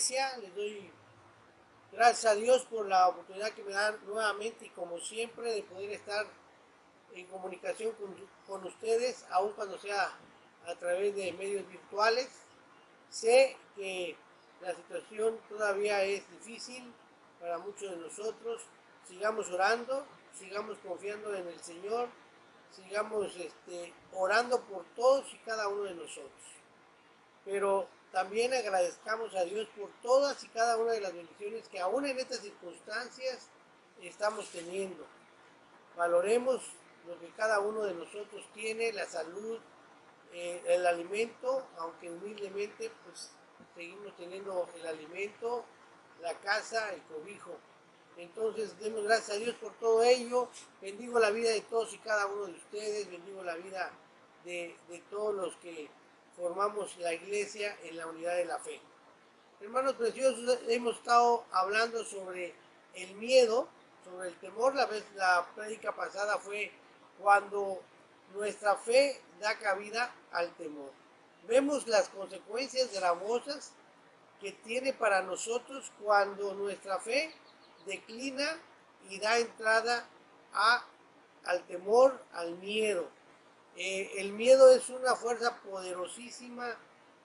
iglesia. Les doy gracias a Dios por la oportunidad que me dan nuevamente y como siempre de poder estar en comunicación con ustedes, aun cuando sea a través de medios virtuales. Sé que la situación todavía es difícil para muchos de nosotros. Sigamos orando, sigamos confiando en el Señor, sigamos orando por todos y cada uno de nosotros. Pero también agradezcamos a Dios por todas y cada una de las bendiciones que aún en estas circunstancias estamos teniendo. Valoremos lo que cada uno de nosotros tiene, la salud, el alimento, aunque humildemente pues seguimos teniendo el alimento, la casa, el cobijo. Entonces demos gracias a Dios por todo ello. Bendigo la vida de todos y cada uno de ustedes, bendigo la vida de todos los que formamos la iglesia en la unidad de la fe. Hermanos preciosos, hemos estado hablando sobre el miedo, sobre el temor. La prédica pasada fue cuando nuestra fe da cabida al temor. Vemos las consecuencias gravosas que tiene para nosotros cuando nuestra fe declina y da entrada al temor, al miedo. El miedo es una fuerza poderosísima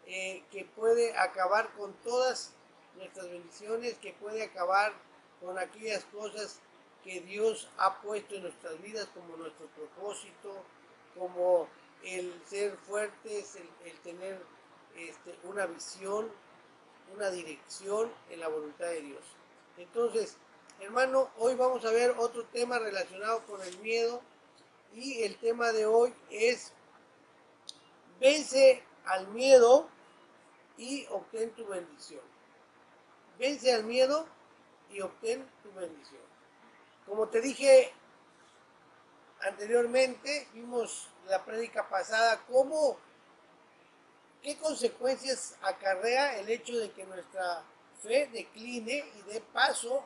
que puede acabar con todas nuestras bendiciones, que puede acabar con aquellas cosas que Dios ha puesto en nuestras vidas como nuestro propósito, como el ser fuertes, el tener una visión, una dirección en la voluntad de Dios. Entonces, hermano, hoy vamos a ver otro tema relacionado con el miedo y el tema de hoy es vence al miedo y obtén tu bendición. Vence al miedo y obtén tu bendición. Como te dije anteriormente, vimos la prédica pasada qué consecuencias acarrea el hecho de que nuestra fe decline y dé paso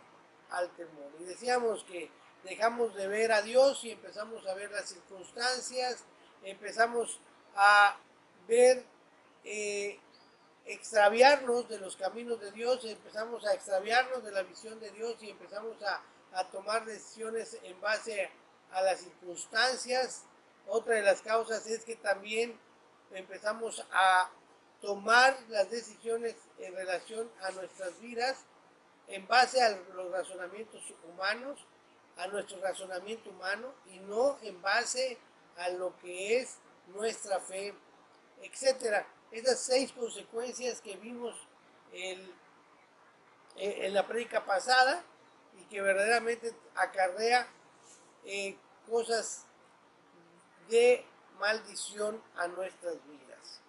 al temor. Y decíamos que dejamos de ver a Dios y empezamos a ver las circunstancias, empezamos a ver extraviarnos de los caminos de Dios, empezamos a extraviarnos de la visión de Dios y empezamos a tomar decisiones en base a las circunstancias. Otra de las causas es que también empezamos a tomar las decisiones en relación a nuestras vidas en base a los razonamientos humanos, a nuestro razonamiento humano y no en base a lo que es nuestra fe, etcétera. Esas 6 consecuencias que vimos en la prédica pasada y que verdaderamente acarrea cosas de maldición a nuestras vidas.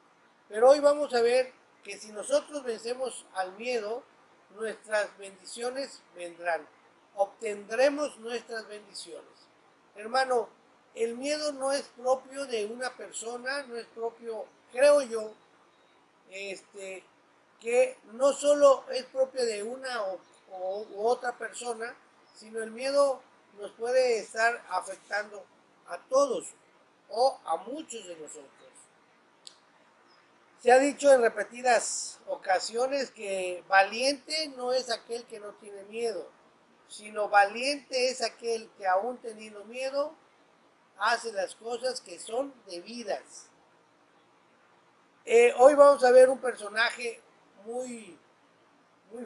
Pero hoy vamos a ver que si nosotros vencemos al miedo, nuestras bendiciones vendrán. Obtendremos nuestras bendiciones. Hermano, el miedo no es propio de una persona, no es propio, creo yo, que no solo es propio de una u otra persona, sino el miedo nos puede estar afectando a todos o a muchos de nosotros. Se ha dicho en repetidas ocasiones que valiente no es aquel que no tiene miedo, sino valiente es aquel que aún teniendo miedo hace las cosas que son debidas. Hoy vamos a ver un personaje muy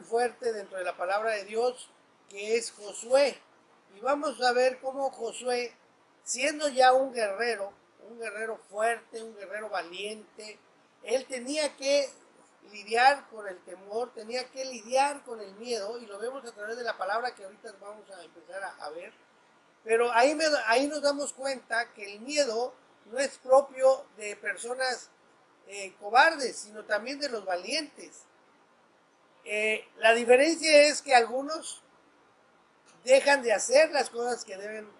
fuerte dentro de la palabra de Dios, que es Josué. Y vamos a ver cómo Josué, siendo ya un guerrero fuerte, un guerrero valiente, él tenía que lidiar con el temor, tenía que lidiar con el miedo, y lo vemos a través de la palabra que ahorita vamos a empezar a ver. Pero ahí nos damos cuenta que el miedo no es propio de personas cobardes, sino también de los valientes. La diferencia es que algunos dejan de hacer las cosas que deben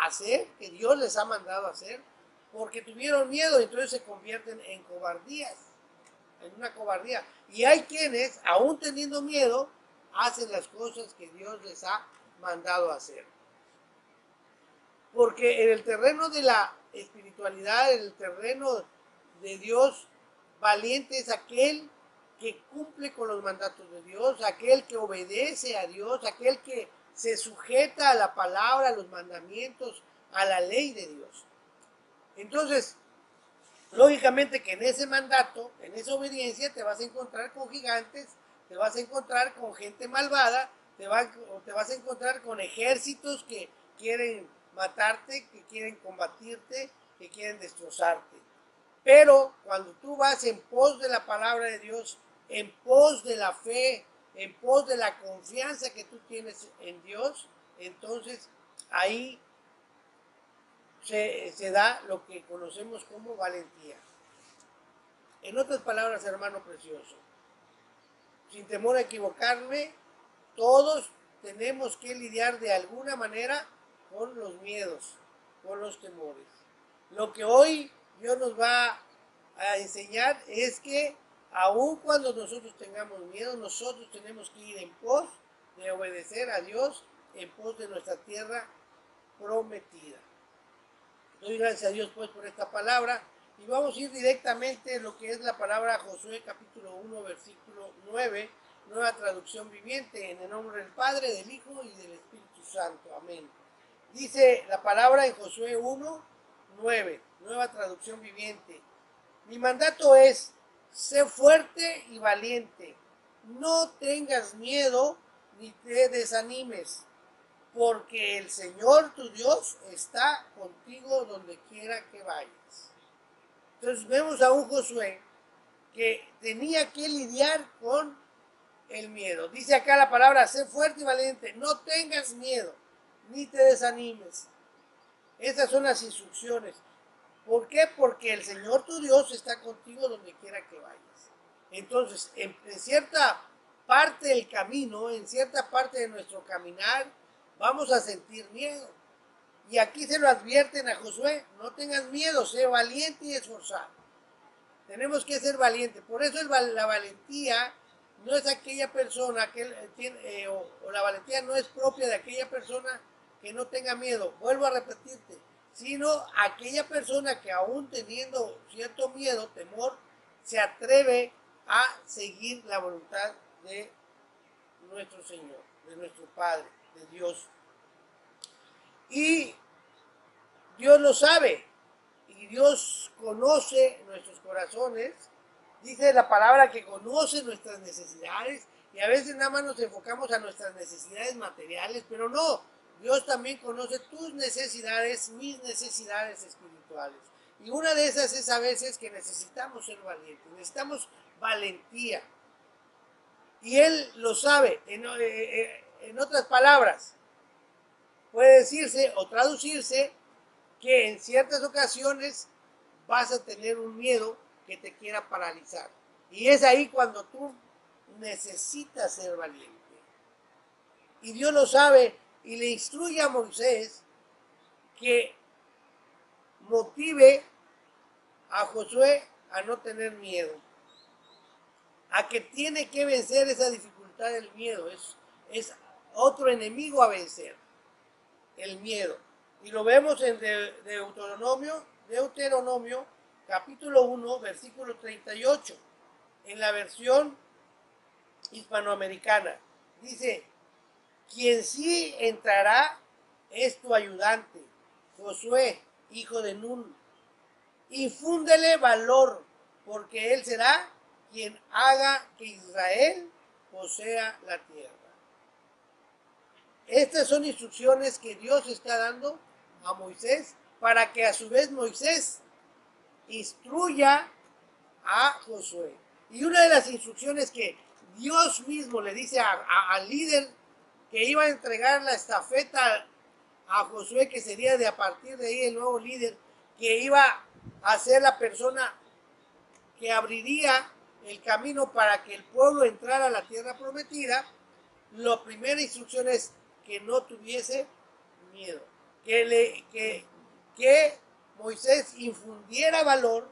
hacer, que Dios les ha mandado hacer, porque tuvieron miedo, entonces se convierten en cobardías, en una cobardía. Y hay quienes, aún teniendo miedo, hacen las cosas que Dios les ha mandado hacer. Porque en el terreno de la espiritualidad, en el terreno de Dios, valiente es aquel que cumple con los mandatos de Dios, aquel que obedece a Dios, aquel que se sujeta a la palabra, a los mandamientos, a la ley de Dios. Entonces, lógicamente que en ese mandato, en esa obediencia, te vas a encontrar con gigantes, te vas a encontrar con gente malvada, te vas a encontrar con ejércitos que quieren matarte, que quieren combatirte, que quieren destrozarte. Pero cuando tú vas en pos de la palabra de Dios, en pos de la fe, en pos de la confianza que tú tienes en Dios, entonces ahí se da lo que conocemos como valentía. En otras palabras, hermano precioso, sin temor a equivocarme, todos tenemos que lidiar de alguna manera con los miedos, con los temores. Lo que hoy Dios nos va a enseñar es que aun cuando nosotros tengamos miedo, nosotros tenemos que ir en pos de obedecer a Dios, en pos de nuestra tierra prometida. Doy gracias a Dios pues por esta palabra y vamos a ir directamente en lo que es la palabra Josué capítulo 1 versículo 9, nueva traducción viviente, en el nombre del Padre, del Hijo y del Espíritu Santo. Amén. Dice la palabra en Josué 1, 9, nueva traducción viviente. Mi mandato es, sé fuerte y valiente, no tengas miedo ni te desanimes, porque el Señor tu Dios está contigo donde quiera que vayas. Entonces vemos a un Josué que tenía que lidiar con el miedo. Dice acá la palabra, sé fuerte y valiente, no tengas miedo, ni te desanimes. Esas son las instrucciones. ¿Por qué? Porque el Señor tu Dios está contigo donde quiera que vayas. Entonces, en cierta parte del camino, en cierta parte de nuestro caminar, vamos a sentir miedo. Y aquí se lo advierten a Josué, no tengas miedo, sé valiente y esforzado. Tenemos que ser valientes. Por eso la valentía no es aquella persona que o la valentía no es propia de aquella persona que no tenga miedo. Vuelvo a repetirte, sino aquella persona que aún teniendo cierto miedo, temor, se atreve a seguir la voluntad de nuestro Señor, de nuestro Padre, de Dios. Y Dios lo sabe, y Dios conoce nuestros corazones. Dice la palabra que conoce nuestras necesidades, y a veces nada más nos enfocamos a nuestras necesidades materiales, pero no, Dios también conoce tus necesidades, mis necesidades espirituales. Y una de esas es a veces que necesitamos ser valientes, necesitamos valentía. Y Él lo sabe. En otras palabras, puede decirse o traducirse que en ciertas ocasiones vas a tener un miedo que te quiera paralizar. Y es ahí cuando tú necesitas ser valiente. Y Dios lo sabe y le instruye a Moisés que motive a Josué a no tener miedo, a que tiene que vencer esa dificultad del miedo. Es otro enemigo a vencer, el miedo. Y lo vemos en Deuteronomio capítulo 1, versículo 38, en la versión hispanoamericana. Dice, quien sí entrará es tu ayudante, Josué, hijo de Nun. Infúndele valor, porque él será quien haga que Israel posea la tierra. Estas son instrucciones que Dios está dando a Moisés para que a su vez Moisés instruya a Josué. Y una de las instrucciones que Dios mismo le dice al líder que iba a entregar la estafeta a Josué, que sería de a partir de ahí el nuevo líder, que iba a ser la persona que abriría el camino para que el pueblo entrara a la tierra prometida, la primera instrucción es que no tuviese miedo, que Moisés infundiera valor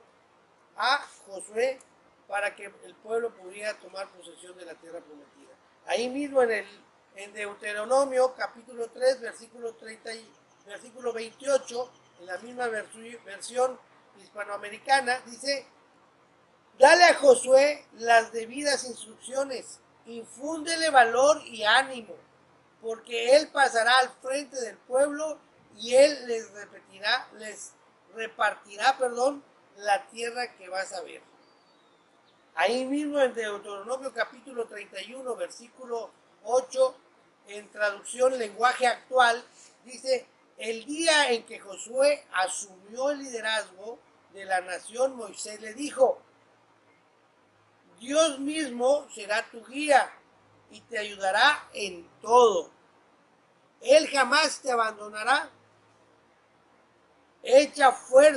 a Josué para que el pueblo pudiera tomar posesión de la tierra prometida. Ahí mismo en Deuteronomio capítulo 3 versículo 28, en la misma versión hispanoamericana, dice, Dale a Josué las debidas instrucciones, infúndele valor y ánimo, porque él pasará al frente del pueblo y él les repartirá, la tierra que vas a ver. Ahí mismo en Deuteronomio capítulo 31, versículo 8, en traducción lenguaje actual, dice: el día en que Josué asumió el liderazgo de la nación, Moisés le dijo: Dios mismo será tu guía y te ayudará en todo. Él jamás te abandonará. Echa fuera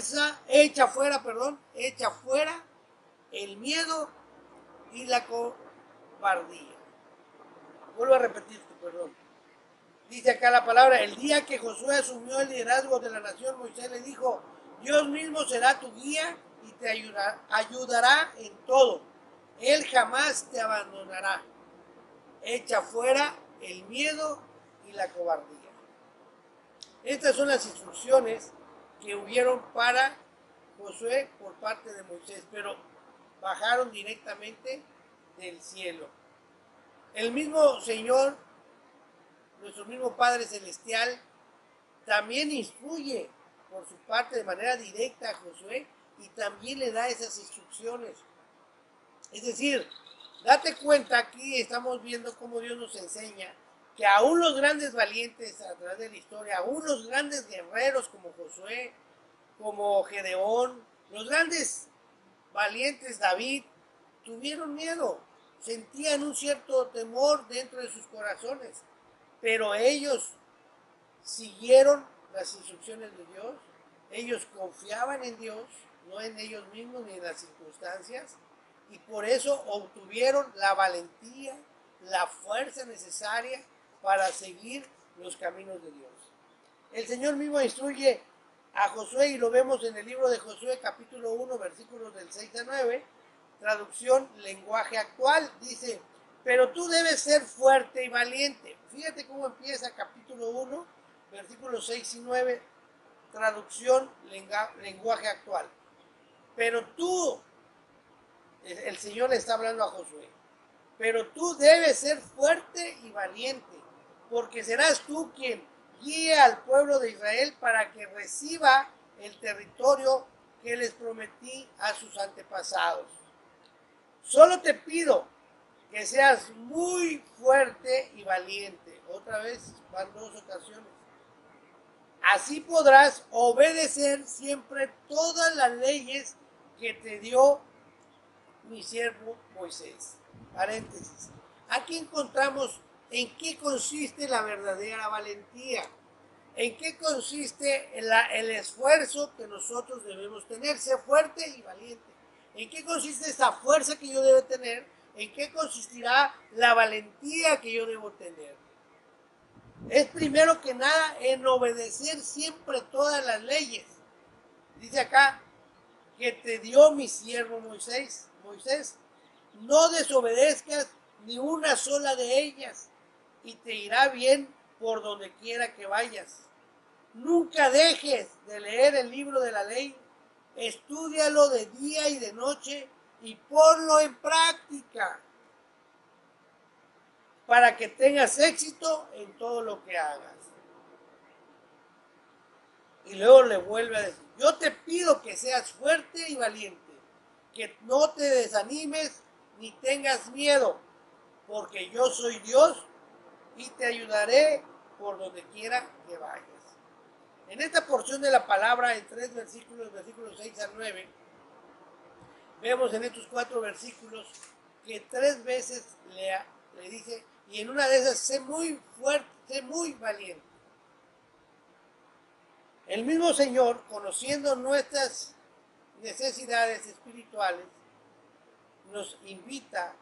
el miedo y la cobardía. Vuelvo a repetirte, Dice acá la palabra: el día que Josué asumió el liderazgo de la nación, Moisés le dijo: Dios mismo será tu guía y te ayudará en todo. Él jamás te abandonará. Echa fuera el miedo y la cobardía. Estas son las instrucciones que hubieron para Josué por parte de Moisés, pero bajaron directamente del cielo. El mismo Señor, nuestro mismo Padre Celestial, también instruye por su parte de manera directa a Josué y también le da esas instrucciones. Es decir, date cuenta, aquí estamos viendo cómo Dios nos enseña que aún los grandes valientes a través de la historia, aún los grandes guerreros como Josué, como Gedeón, los grandes valientes David, tuvieron miedo, sentían un cierto temor dentro de sus corazones, pero ellos siguieron las instrucciones de Dios, ellos confiaban en Dios, no en ellos mismos ni en las circunstancias, y por eso obtuvieron la valentía, la fuerza necesaria para seguir los caminos de Dios. El Señor mismo instruye a Josué, y lo vemos en el libro de Josué capítulo 1 versículos del 6 a 9, traducción lenguaje actual, dice: pero tú debes ser fuerte y valiente. Fíjate cómo empieza capítulo 1 versículos 6 y 9, traducción lenguaje actual. Pero tú, el Señor le está hablando a Josué, pero tú debes ser fuerte y valiente, porque serás tú quien guíe al pueblo de Israel para que reciba el territorio que les prometí a sus antepasados. Solo te pido que seas muy fuerte y valiente. Otra vez van dos ocasiones. Así podrás obedecer siempre todas las leyes que te dio mi siervo Moisés. Paréntesis. Aquí encontramos en qué consiste la verdadera valentía. En qué consiste el esfuerzo que nosotros debemos tener. Ser fuerte y valiente. ¿En qué consiste esa fuerza que yo debo tener? ¿En qué consistirá la valentía que yo debo tener? Es primero que nada en obedecer siempre todas las leyes. Dice acá que te dio mi siervo Moisés. No desobedezcas ni una sola de ellas y te irá bien por donde quiera que vayas. Nunca dejes de leer el libro de la ley. Estúdialo de día y de noche y ponlo en práctica para que tengas éxito en todo lo que hagas. Y luego le vuelve a decir: yo te pido que seas fuerte y valiente, que no te desanimes ni tengas miedo, porque yo soy Dios y te ayudaré por donde quiera que vayas. En esta porción de la palabra, en 3 versículos 6 a 9, vemos en estos 4 versículos que 3 veces le dice, y en una de esas: sé muy fuerte, sé muy valiente. El mismo Señor, conociendo nuestras necesidades espirituales, nos invita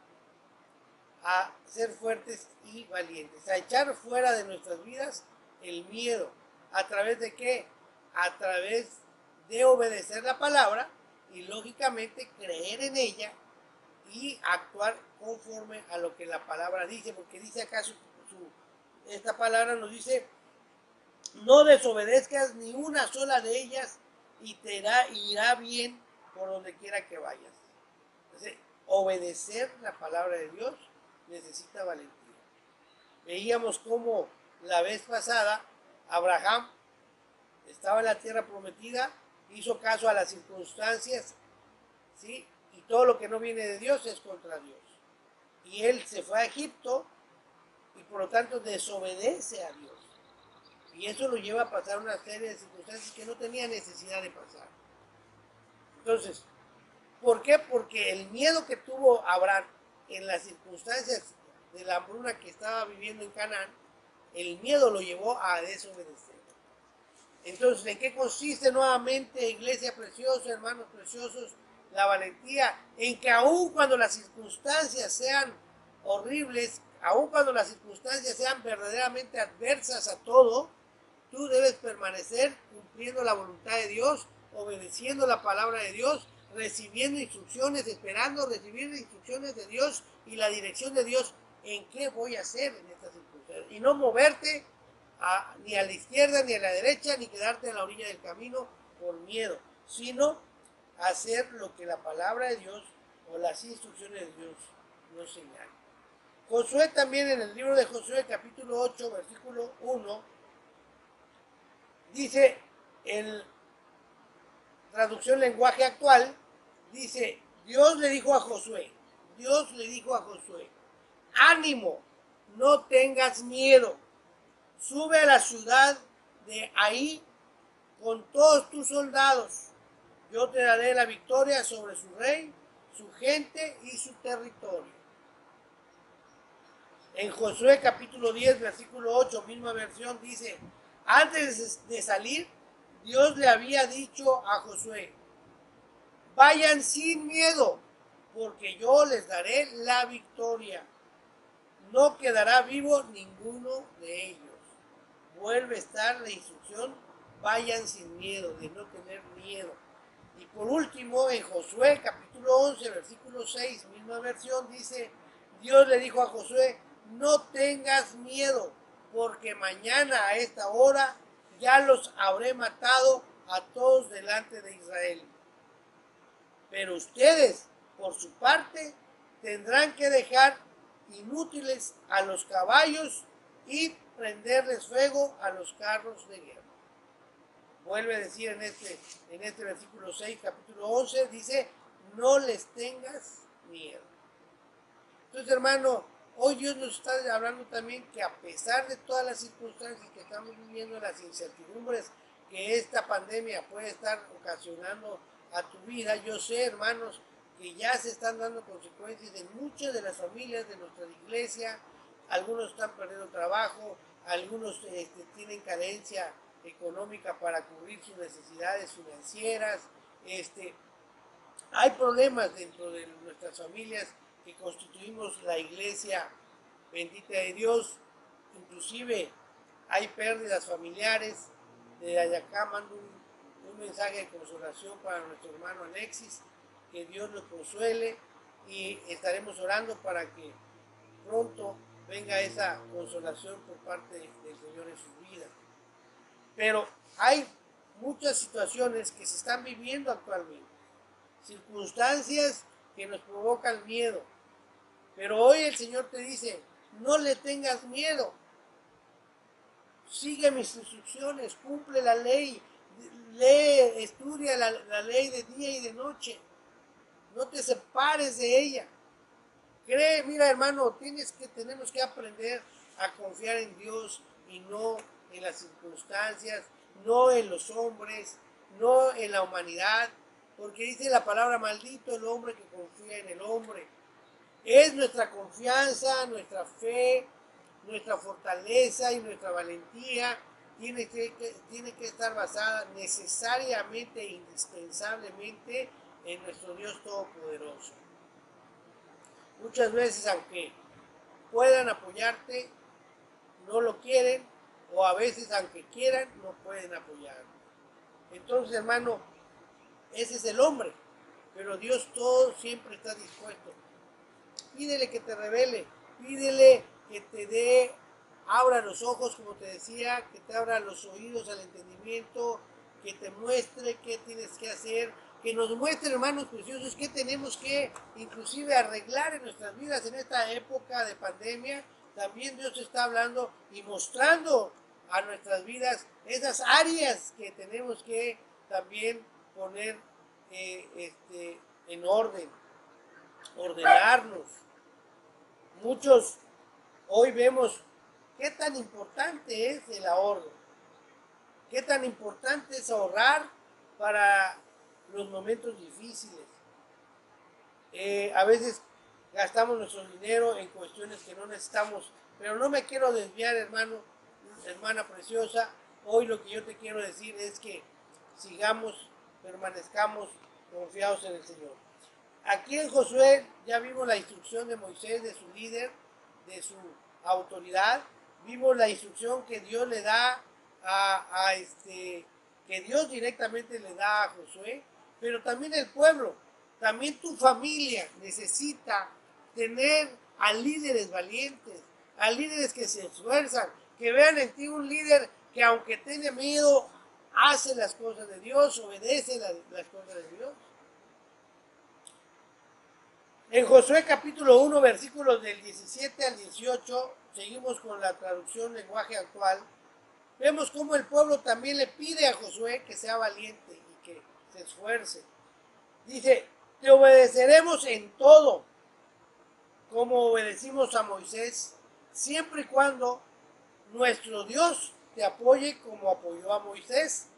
a ser fuertes y valientes, a echar fuera de nuestras vidas el miedo. ¿A través de qué? A través de obedecer la palabra y lógicamente creer en ella y actuar conforme a lo que la palabra dice, porque dice acá esta palabra nos dice: no desobedezcas ni una sola de ellas y te irá bien por donde quiera que vayas. Entonces, obedecer la palabra de Dios necesita valentía. Veíamos cómo la vez pasada Abraham estaba en la tierra prometida, hizo caso a las circunstancias, ¿sí? Y todo lo que no viene de Dios es contra Dios. Y él se fue a Egipto y por lo tanto desobedece a Dios. Y eso lo lleva a pasar una serie de circunstancias que no tenía necesidad de pasar. Entonces, ¿por qué? Porque el miedo que tuvo Abraham en las circunstancias de la hambruna que estaba viviendo en Canaán, el miedo lo llevó a desobedecer. Entonces, ¿en qué consiste nuevamente, iglesia preciosa, hermanos preciosos, la valentía? En que aun cuando las circunstancias sean horribles, aun cuando las circunstancias sean verdaderamente adversas a todo, tú debes permanecer cumpliendo la voluntad de Dios, obedeciendo la palabra de Dios, recibiendo instrucciones, esperando recibir instrucciones de Dios y la dirección de Dios en qué voy a hacer en estas circunstancias. Y no moverte ni a la izquierda ni a la derecha, ni quedarte en la orilla del camino por miedo, sino hacer lo que la palabra de Dios o las instrucciones de Dios nos señalan. Josué también, en el libro de Josué capítulo 8 versículo 1, dice en traducción lenguaje actual, dice: Dios le dijo a Josué, ánimo, no tengas miedo, sube a la ciudad de Ai con todos tus soldados, yo te daré la victoria sobre su rey, su gente y su territorio. En Josué capítulo 10 versículo 8, misma versión, dice: antes de salir, Dios le había dicho a Josué: vayan sin miedo, porque yo les daré la victoria. No quedará vivo ninguno de ellos. Vuelve a estar la instrucción: vayan sin miedo, de no tener miedo. Y por último, en Josué capítulo 11 versículo 6, misma versión, dice: Dios le dijo a Josué: no tengas miedo, porque mañana a esta hora ya los habré matado a todos delante de Israel. Pero ustedes, por su parte, tendrán que dejar inútiles a los caballos y prenderles fuego a los carros de guerra. Vuelve a decir en este versículo 6, capítulo 11, dice: no les tengas miedo. Entonces, hermano, hoy Dios nos está hablando también que a pesar de todas las circunstancias que estamos viviendo, las incertidumbres que esta pandemia puede estar ocasionando a tu vida, yo sé, hermanos, que ya se están dando consecuencias en muchas de las familias de nuestra iglesia. Algunos están perdiendo trabajo, algunos tienen carencia económica para cubrir sus necesidades financieras. Hay problemas dentro de nuestras familias que constituimos la iglesia bendita de Dios. Inclusive hay pérdidas familiares. Desde acá mando un mensaje de consolación para nuestro hermano Alexis, que Dios lo consuele, y estaremos orando para que pronto venga esa consolación por parte del Señor en su vida. Pero hay muchas situaciones que se están viviendo actualmente, circunstancias que nos provocan miedo. Pero hoy el Señor te dice: no le tengas miedo, sigue mis instrucciones, cumple la ley, lee, estudia la ley de día y de noche, no te separes de ella. Cree, mira, hermano, tenemos que aprender a confiar en Dios y no en las circunstancias, no en los hombres, no en la humanidad, porque dice la palabra: maldito el hombre que confía en el hombre. Es nuestra confianza, nuestra fe, nuestra fortaleza y nuestra valentía tiene que estar basada necesariamente e indispensablemente en nuestro Dios Todopoderoso. Muchas veces, aunque puedan apoyarte, no lo quieren, o a veces, aunque quieran, no pueden apoyarte. Entonces, hermano, ese es el hombre, pero Dios todo siempre está dispuesto. Pídele que te revele, pídele que te abra los ojos, como te decía, que te abra los oídos al entendimiento, que te muestre qué tienes que hacer, que nos muestre, hermanos preciosos, qué tenemos que inclusive arreglar en nuestras vidas en esta época de pandemia. También Dios está hablando y mostrando a nuestras vidas esas áreas que tenemos que también poner en orden, ordenarnos. Muchos hoy vemos qué tan importante es el ahorro, qué tan importante es ahorrar para los momentos difíciles. A veces gastamos nuestro dinero en cuestiones que no necesitamos, pero no me quiero desviar, hermano, hermana preciosa. Hoy lo que yo te quiero decir es que sigamos, permanezcamos confiados en el Señor. Aquí en Josué ya vimos la instrucción de Moisés, de su líder, de su autoridad. Vimos la instrucción que Dios le da que Dios directamente le da a Josué, pero también el pueblo, también tu familia necesita tener a líderes valientes, a líderes que se esfuerzan, que vean en ti un líder que aunque tenga miedo, hace las cosas de Dios, obedece las cosas de Dios. En Josué capítulo 1, versículos del 17 al 18, seguimos con la traducción lenguaje actual, vemos cómo el pueblo también le pide a Josué que sea valiente y que se esfuerce. Dice, te obedeceremos en todo, como obedecimos a Moisés, siempre y cuando nuestro Dios te apoye como apoyó a Moisés.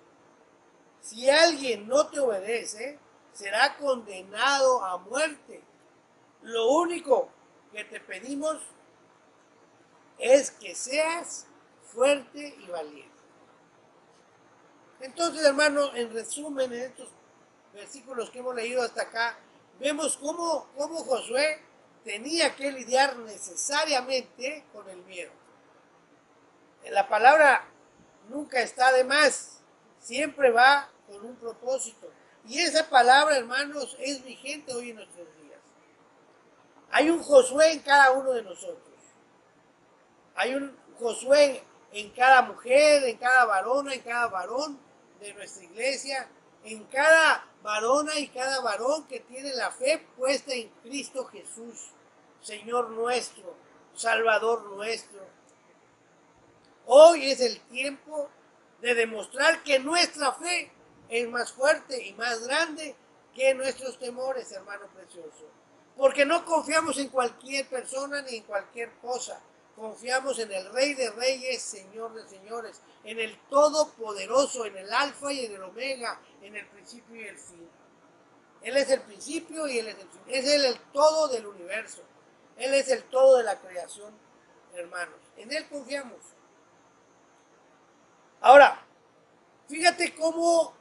Si alguien no te obedece, será condenado a muerte. Lo único que te pedimos es que seas fuerte y valiente. Entonces, hermano, en resumen, en estos versículos que hemos leído hasta acá, vemos cómo Josué tenía que lidiar necesariamente con el miedo. La palabra nunca está de más, siempre va con un propósito. Y esa palabra, hermanos, es vigente hoy en nuestros días. Hay un Josué en cada uno de nosotros. Hay un Josué en cada mujer, en cada varona, en cada varón de nuestra iglesia, en cada varona y cada varón que tiene la fe puesta en Cristo Jesús, Señor nuestro, Salvador nuestro. Hoy es el tiempo de demostrar que nuestra fe es más fuerte y más grande que nuestros temores, hermano precioso. Porque no confiamos en cualquier persona ni en cualquier cosa. Confiamos en el Rey de Reyes, Señor de Señores, en el Todopoderoso, en el Alfa y en el Omega, en el principio y el fin. Él es el principio y Él es el fin. Es Él el todo del universo. Él es el todo de la creación, hermanos. En Él confiamos. Ahora, fíjate cómo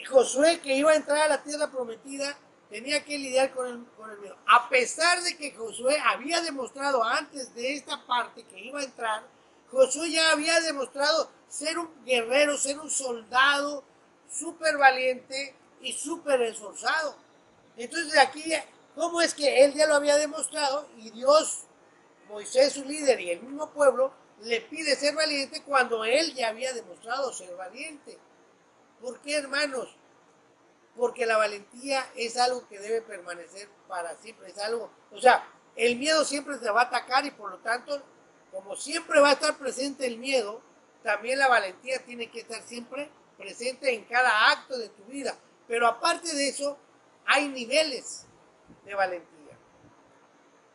Josué, que iba a entrar a la tierra prometida, tenía que lidiar con el miedo. A pesar de que Josué había demostrado antes de esta parte que iba a entrar, Josué ya había demostrado ser un guerrero, ser un soldado súper valiente y súper esforzado. Entonces aquí, ¿cómo es que él ya lo había demostrado y Dios, Moisés su líder y el mismo pueblo le pide ser valiente cuando él ya había demostrado ser valiente? ¿Por qué, hermanos? Porque la valentía es algo que debe permanecer para siempre, es algo, o sea, el miedo siempre te va a atacar y por lo tanto, como siempre va a estar presente el miedo, también la valentía tiene que estar siempre presente en cada acto de tu vida. Pero aparte de eso, hay niveles de valentía.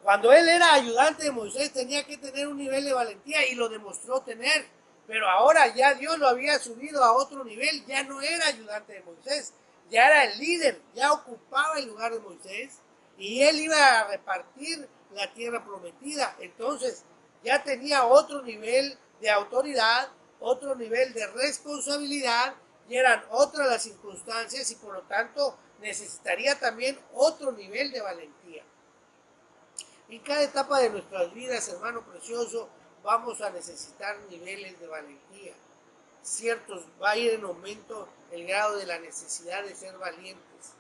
Cuando él era ayudante de Moisés tenía que tener un nivel de valentía y lo demostró tener, pero ahora ya Dios lo había subido a otro nivel, ya no era ayudante de Moisés, ya era el líder, ya ocupaba el lugar de Moisés y él iba a repartir la tierra prometida. Entonces ya tenía otro nivel de autoridad, otro nivel de responsabilidad y eran otras las circunstancias y por lo tanto necesitaría también otro nivel de valentía. En cada etapa de nuestras vidas, hermano precioso, vamos a necesitar niveles de valentía. Ciertos, va a ir en aumento el grado de la necesidad de ser valientes.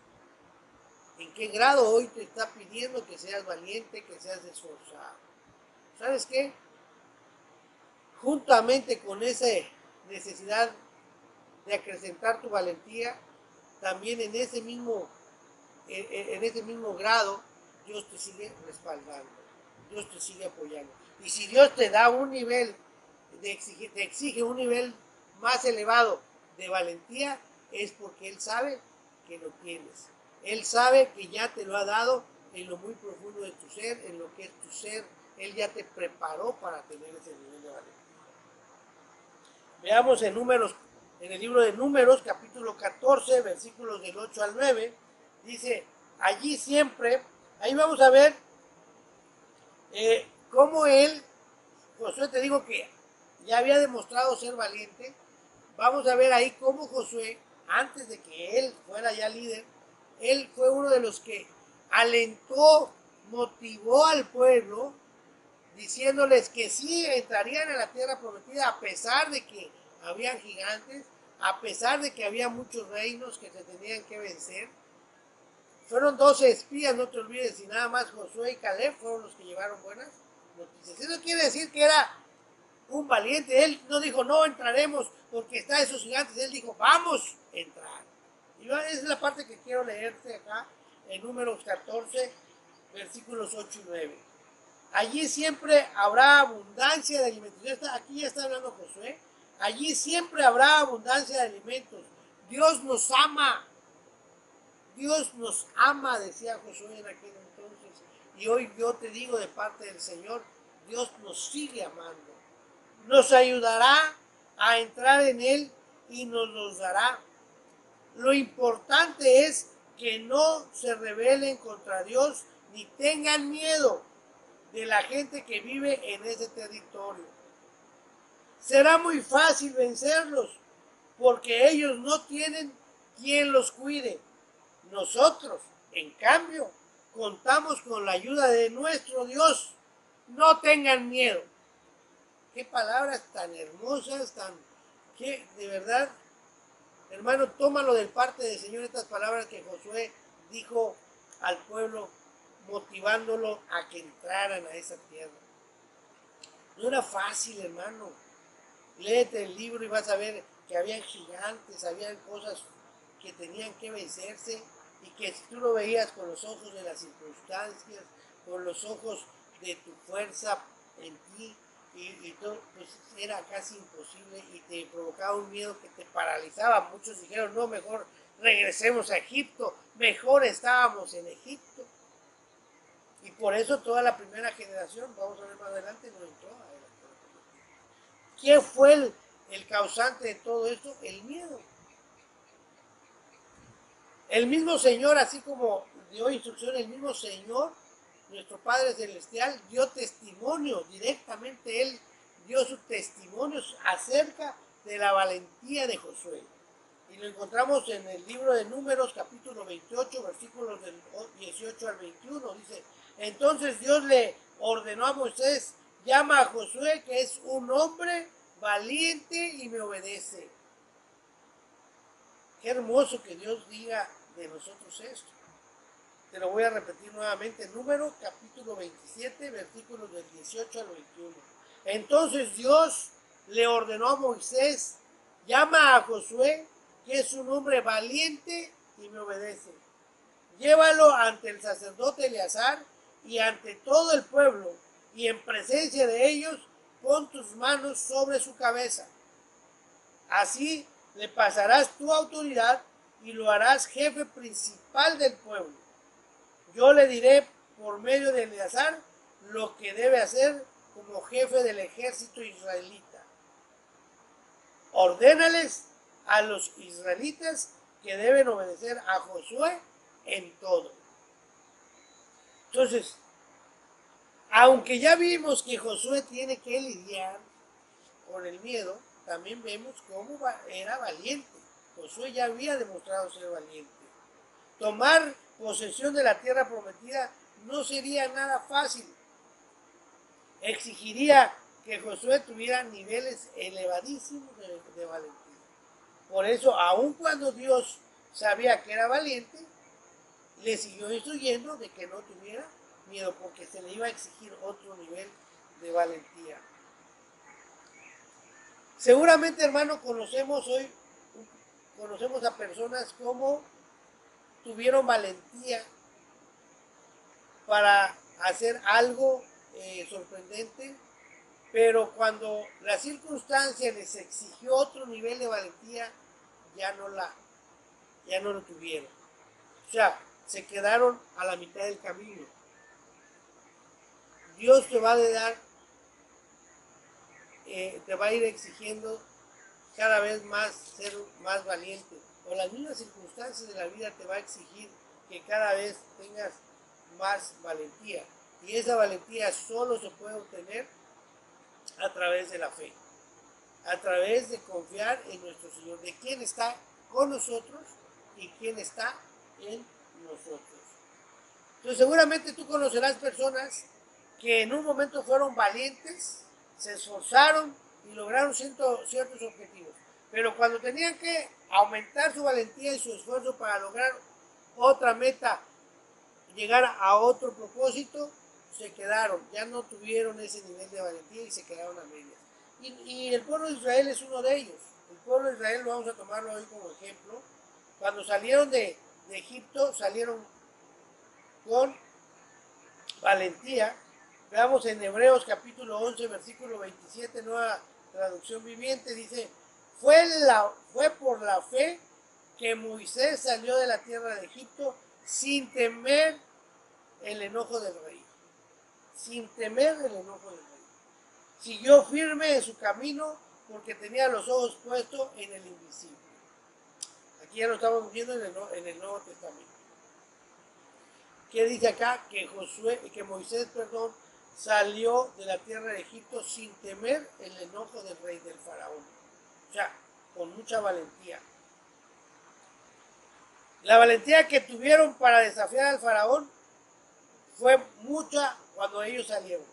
¿En qué grado hoy te está pidiendo que seas valiente, que seas esforzado? ¿Sabes qué? Juntamente con esa necesidad de acrecentar tu valentía, también en ese mismo grado, Dios te sigue respaldando, Dios te sigue apoyando. Y si Dios te da un nivel, te exige un nivel más elevado de valentía, es porque Él sabe que lo tienes. Él sabe que ya te lo ha dado en lo muy profundo de tu ser, en lo que es tu ser. Él ya te preparó para tener ese nivel de valentía. Veamos en el libro de Números, capítulo 14, versículos del 8 al 9, dice, allí siempre, ahí vamos a ver cómo Josué, te digo que ya había demostrado ser valiente. Vamos a ver ahí cómo Josué, antes de que él fuera ya líder, él fue uno de los que alentó, motivó al pueblo, diciéndoles que sí entrarían a la tierra prometida a pesar de que habían gigantes, a pesar de que había muchos reinos que se tenían que vencer. Fueron 12 espías, no te olvides, y nada más Josué y Caleb fueron los que llevaron buenas noticias. Eso quiere decir que era un valiente. Él no dijo, no entraremos porque está esos gigantes. Él dijo, vamos a entrar. Y esa es la parte que quiero leerte acá en Números 14, versículos 8 y 9. Allí siempre habrá abundancia de alimentos. Aquí ya está hablando Josué. Allí siempre habrá abundancia de alimentos. Dios nos ama. Dios nos ama, decía Josué en aquel entonces. Y hoy yo te digo de parte del Señor, Dios nos sigue amando. Nos ayudará a entrar en Él y nos los dará. Lo importante es que no se rebelen contra Dios ni tengan miedo de la gente que vive en ese territorio. Será muy fácil vencerlos porque ellos no tienen quien los cuide. Nosotros, en cambio, contamos con la ayuda de nuestro Dios. No tengan miedo. Qué palabras tan hermosas, que de verdad, hermano, tómalo de parte del Señor estas palabras que Josué dijo al pueblo, motivándolo a que entraran a esa tierra. No era fácil, hermano. Léete el libro y vas a ver que habían gigantes, habían cosas que tenían que vencerse y que si tú lo veías con los ojos de las circunstancias, con los ojos de tu fuerza en ti, y todo, pues era casi imposible y te provocaba un miedo que te paralizaba. Muchos dijeron, no, mejor regresemos a Egipto, mejor estábamos en Egipto. Y por eso toda la primera generación, vamos a ver más adelante, no entró a él. ¿Quién fue el causante de todo esto? El miedo. El mismo Señor, así como dio instrucción, el mismo Señor, nuestro Padre Celestial, dio testimonio, directamente Él dio sus testimonios acerca de la valentía de Josué. Y lo encontramos en el libro de Números, capítulo 28, versículos del 18 al 21. Dice, entonces Dios le ordenó a Moisés, llama a Josué, que es un hombre valiente y me obedece. Qué hermoso que Dios diga de nosotros esto. Te lo voy a repetir nuevamente. Número capítulo 27, versículos del 18 al 21. Entonces Dios le ordenó a Moisés, llama a Josué, que es un hombre valiente y me obedece. Llévalo ante el sacerdote Eleazar y ante todo el pueblo, y en presencia de ellos pon tus manos sobre su cabeza. Así le pasarás tu autoridad y lo harás jefe principal del pueblo. Yo le diré por medio de Eleazar lo que debe hacer como jefe del ejército israelita. Ordénales a los israelitas que deben obedecer a Josué en todo. Entonces, aunque ya vimos que Josué tiene que lidiar con el miedo, también vemos cómo era valiente. Josué ya había demostrado ser valiente. Tomar posesión de la tierra prometida no sería nada fácil. Exigiría que Josué tuviera niveles elevadísimos de valentía. Por eso, aun cuando Dios sabía que era valiente, le siguió instruyendo de que no tuviera miedo, porque se le iba a exigir otro nivel de valentía. Seguramente, hermano, conocemos a personas como tuvieron valentía para hacer algo sorprendente, pero cuando la circunstancia les exigió otro nivel de valentía, ya no lo tuvieron. O sea, se quedaron a la mitad del camino. Dios te va a dar, te va a ir exigiendo cada vez más ser más valiente. O las mismas circunstancias de la vida te va a exigir que cada vez tengas más valentía. Y esa valentía solo se puede obtener a través de la fe, a través de confiar en nuestro Señor, de quién está con nosotros y quién está en nosotros. Entonces seguramente tú conocerás personas que en un momento fueron valientes, se esforzaron y lograron ciertos objetivos, pero cuando tenían que aumentar su valentía y su esfuerzo para lograr otra meta, llegar a otro propósito, se quedaron, ya no tuvieron ese nivel de valentía y se quedaron a medias. Y el pueblo de Israel es uno de ellos. El pueblo de Israel, vamos a tomarlo hoy como ejemplo, cuando salieron de Egipto, salieron con valentía. Veamos en Hebreos capítulo 11, versículo 27, nueva traducción viviente, dice, fue por la fe que Moisés salió de la tierra de Egipto sin temer el enojo del rey. Sin temer el enojo del rey. Siguió firme en su camino porque tenía los ojos puestos en el invisible. Aquí ya lo estamos viendo en el Nuevo Testamento. ¿Qué dice acá? Que Moisés, salió de la tierra de Egipto sin temer el enojo del rey, del faraón. O sea, con mucha valentía. La valentía que tuvieron para desafiar al faraón fue mucha cuando ellos salieron.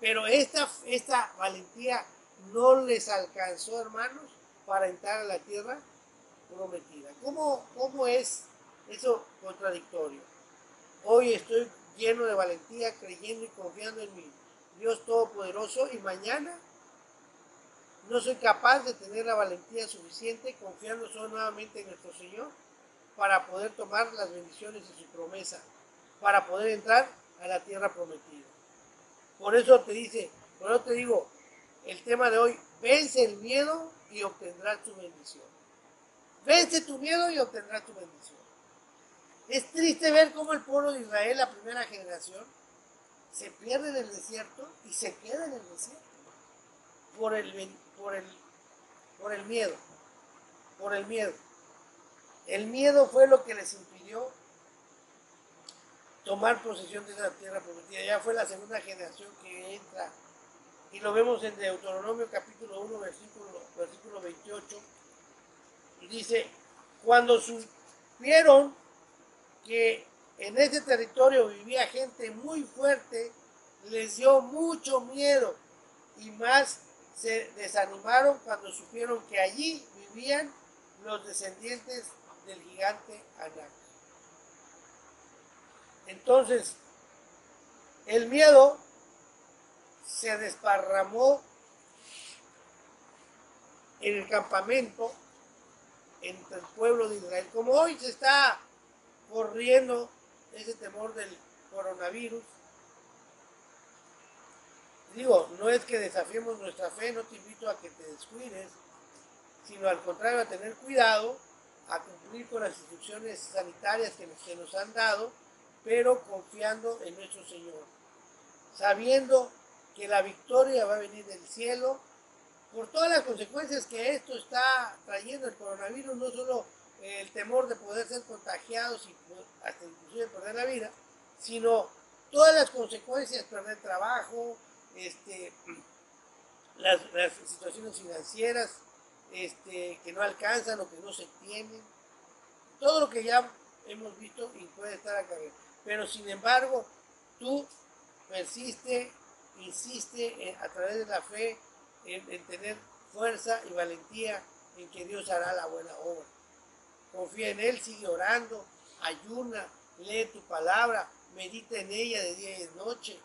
Pero esta valentía no les alcanzó, hermanos, para entrar a la tierra prometida. ¿Cómo es eso contradictorio? Hoy estoy lleno de valentía, creyendo y confiando en mi Dios Todopoderoso, y mañana no soy capaz de tener la valentía suficiente, confiando solo nuevamente en nuestro Señor, para poder tomar las bendiciones de su promesa, para poder entrar a la tierra prometida. Por eso te digo, el tema de hoy, vence el miedo y obtendrás tu bendición. Vence tu miedo y obtendrás tu bendición. Es triste ver cómo el pueblo de Israel, la primera generación, se pierde en el desierto y se queda en el desierto por el miedo. Por el miedo. El miedo fue lo que les impidió tomar posesión de esa tierra prometida. Ya fue la segunda generación que entra. Y lo vemos en Deuteronomio capítulo 1, versículo 28. Y dice, cuando supieron que en ese territorio vivía gente muy fuerte, les dio mucho miedo y más se desanimaron cuando supieron que allí vivían los descendientes del gigante Anak. Entonces, el miedo se desparramó en el campamento entre el pueblo de Israel. Como hoy se está corriendo ese temor del coronavirus, digo, no es que desafiemos nuestra fe, no te invito a que te descuides, sino al contrario, a tener cuidado, a cumplir con las instrucciones sanitarias que nos han dado, pero confiando en nuestro Señor, sabiendo que la victoria va a venir del cielo, por todas las consecuencias que esto está trayendo el coronavirus, no solo el temor de poder ser contagiados y hasta inclusive perder la vida, sino todas las consecuencias, perder trabajo, las situaciones financieras que no alcanzan o que no se tienen, todo lo que ya hemos visto y puede estar acá. Pero sin embargo, tú persiste, insiste a través de la fe en tener fuerza y valentía en que Dios hará la buena obra. Confía en Él, sigue orando, ayuna, lee tu palabra, medita en ella de día y de noche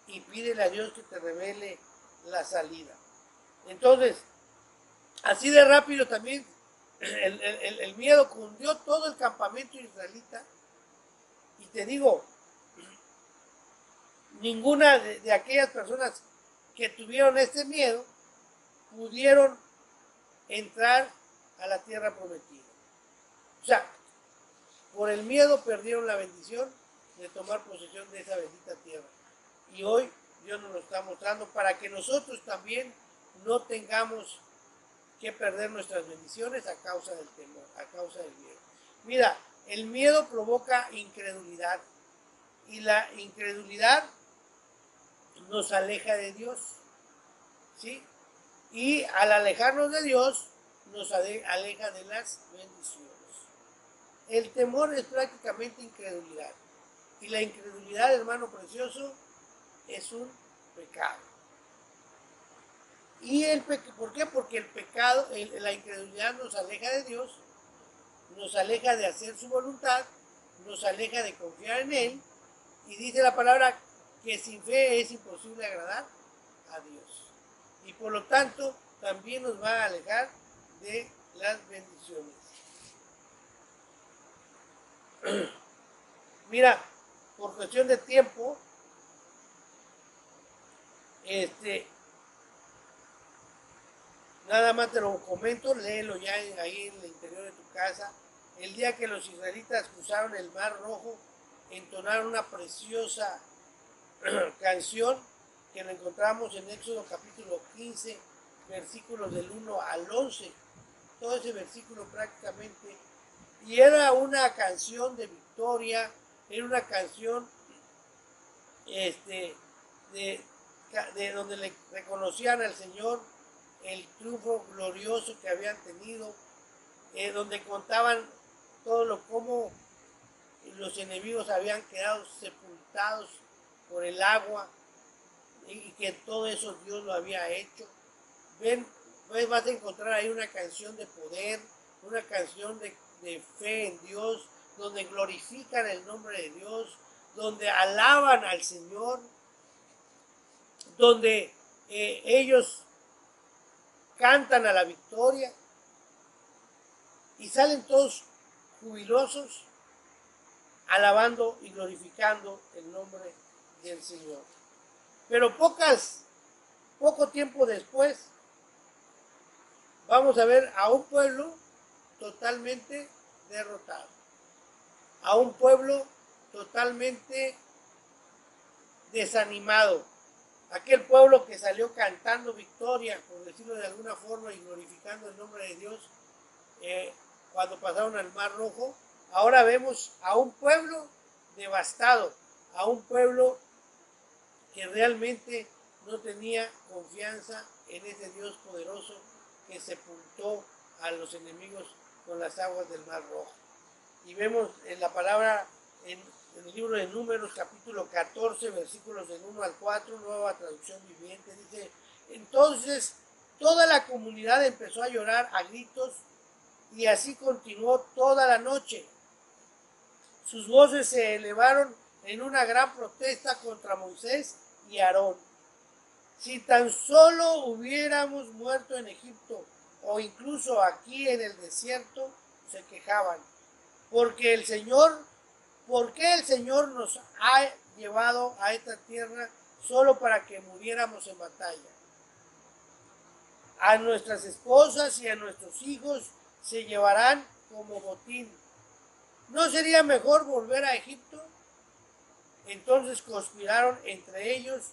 y pídele a Dios que te revele la salida. Entonces, así de rápido también el miedo cundió todo el campamento israelita. Y te digo, ninguna de aquellas personas que tuvieron este miedo pudieron entrar a la tierra prometida. O sea, por el miedo perdieron la bendición de tomar posesión de esa bendita tierra. Y hoy Dios nos lo está mostrando para que nosotros también no tengamos que perder nuestras bendiciones a causa del temor, a causa del miedo. Mira, el miedo provoca incredulidad y la incredulidad nos aleja de Dios, ¿sí? Y al alejarnos de Dios nos aleja de las bendiciones. El temor es prácticamente incredulidad. Y la incredulidad, hermano precioso, es un pecado. ¿Y por qué? Porque el pecado, la incredulidad nos aleja de Dios, nos aleja de hacer su voluntad, nos aleja de confiar en Él. Y dice la palabra que sin fe es imposible agradar a Dios. Y por lo tanto, también nos va a alejar de las bendiciones. Mira, por cuestión de tiempo, nada más te lo comento, léelo ya ahí en el interior de tu casa. El día que los israelitas cruzaron el Mar Rojo, entonaron una preciosa canción que lo encontramos en Éxodo capítulo 15, versículos del 1 al 11. Todo ese versículo prácticamente. Y era una canción de victoria, era una canción de donde le reconocían al Señor el triunfo glorioso que habían tenido, donde contaban todo cómo los enemigos habían quedado sepultados por el agua y que todo eso Dios lo había hecho. Pues vas a encontrar ahí una canción de poder, una canción de fe en Dios, donde glorifican el nombre de Dios, donde alaban al Señor, donde ellos cantan a la victoria y salen todos jubilosos, alabando y glorificando el nombre del Señor. Pero poco tiempo después, vamos a ver a un pueblo totalmente derrotado, a un pueblo totalmente desanimado, aquel pueblo que salió cantando victoria, por decirlo de alguna forma, y glorificando el nombre de Dios cuando pasaron al Mar Rojo. Ahora vemos a un pueblo devastado, a un pueblo que realmente no tenía confianza en ese Dios poderoso que sepultó a los enemigos con las aguas del Mar Rojo. Y vemos en la palabra, en el libro de Números, capítulo 14, versículos del 1 al 4, nueva traducción viviente, dice: entonces toda la comunidad empezó a llorar a gritos y así continuó toda la noche. Sus voces se elevaron en una gran protesta contra Moisés y Aarón. Si tan solo hubiéramos muerto en Egipto o incluso aquí en el desierto, se quejaban. ¿Por qué el Señor nos ha llevado a esta tierra solo para que muriéramos en batalla? A nuestras esposas y a nuestros hijos se llevarán como botín. ¿No sería mejor volver a Egipto? Entonces conspiraron entre ellos: